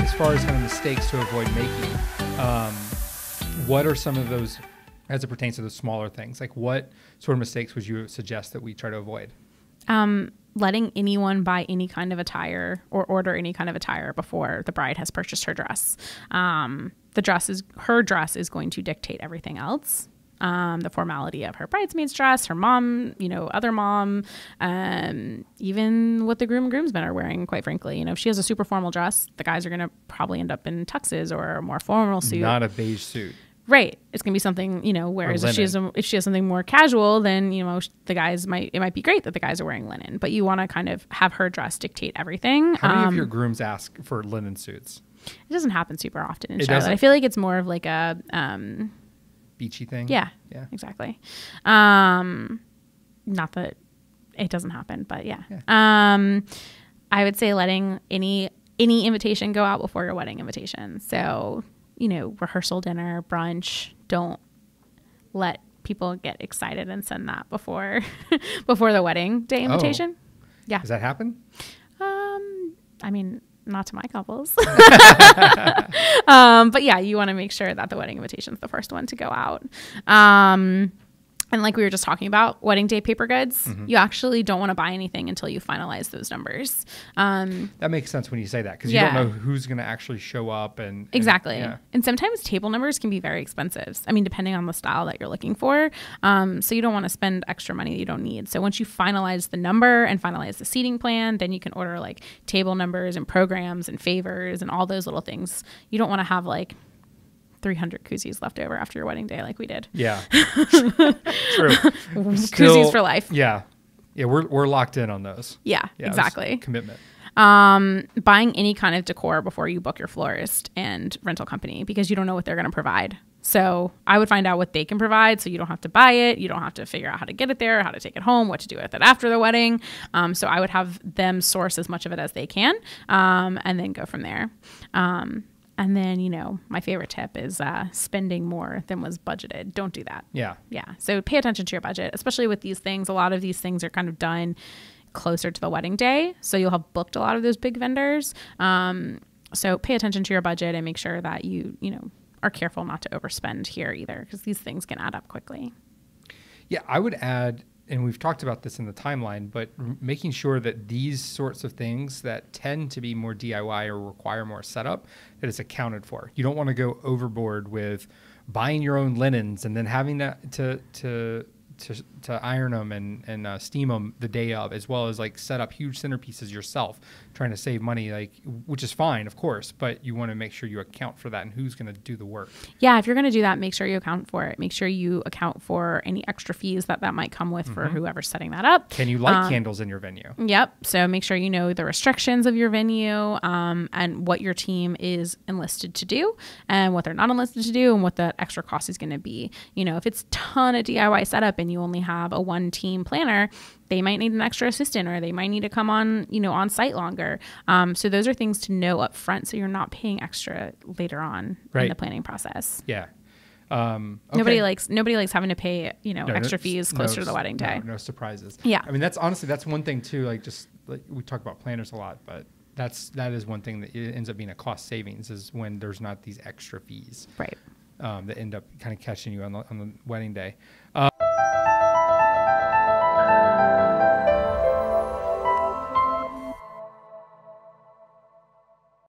as far as kind of mistakes to avoid making, what are some of those as it pertains to the smaller things? Like what sort of mistakes would you suggest that we try to avoid? Letting anyone buy any kind of attire or order any kind of attire before the bride has purchased her dress. Her dress is going to dictate everything else. The formality of her bridesmaid's dress, her mom, other mom, even what the groom and groomsmen are wearing, quite frankly. If she has a super formal dress, the guys are going to probably end up in tuxes or a more formal suit. Not a beige suit. Right. It's going to be something, whereas if she has something more casual, then, the guys it might be great that the guys are wearing linen, but you want to kind of have her dress dictate everything. How many of your grooms ask for linen suits? It doesn't happen super often in Charlotte. I feel like it's more of like a, beachy thing. Yeah, exactly. Not that it doesn't happen, but yeah. I would say letting any invitation go out before your wedding invitation. So, rehearsal dinner, brunch, don't let people get excited and send that before the wedding day invitation. Yeah. Does that happen? I mean, not to my couples. But yeah, you want to make sure that the wedding invitation is the first one to go out. And like we were just talking about, wedding day paper goods, you actually don't want to buy anything until you finalize those numbers. That makes sense when you say that, because you don't know who's going to actually show up. Exactly. And sometimes table numbers can be very expensive. I mean, depending on the style that you're looking for. So you don't want to spend extra money that you don't need. So once you finalize the number and finalize the seating plan, then you can order like table numbers and programs and favors and all those little things. You don't want to have like 300 koozies left over after your wedding day like we did. Yeah. True. Koozies for life. Yeah. Yeah, we're locked in on those. Yeah, exactly. Commitment. Buying any kind of decor before you book your florist and rental company, because you don't know what they're going to provide. So I would find out what they can provide, so you don't have to buy it. You don't have to figure out how to get it there, how to take it home, what to do with it after the wedding. So I would have them source as much of it as they can, and then go from there. And then, my favorite tip is spending more than was budgeted. Don't do that. Yeah. Yeah. So pay attention to your budget, especially with these things. A lot of these things are kind of done closer to the wedding day. So you'll have booked a lot of those big vendors. So pay attention to your budget and make sure that you are careful not to overspend here either, because these things can add up quickly. Yeah. I would add, and we've talked about this in the timeline, but making sure that these sorts of things that tend to be more DIY or require more setup, that it's accounted for. You don't want to go overboard with buying your own linens and then having that to iron them and steam them the day of, as well as like set up huge centerpieces yourself, trying to save money, which is fine, of course, but you want to make sure you account for that and who's going to do the work. Yeah, if you're going to do that, make sure you account for it. Make sure you account for any extra fees that might come with for whoever's setting that up. Can you light candles in your venue? Yep. So make sure you know the restrictions of your venue, and what your team is enlisted to do and what they're not enlisted to do, and what the extra cost is going to be. If it's a ton of DIY setup and you only have a one team planner, they might need an extra assistant, or they might need to come on, on site longer. So those are things to know up front, so you're not paying extra later on in the planning process. Yeah. Okay. Nobody likes having to pay, extra fees closer to the wedding day. No surprises. Yeah. I mean, that's one thing too, we talk about planners a lot, but that is one thing that ends up being a cost savings, is when there's not these extra fees. Right. That end up kind of catching you on the wedding day.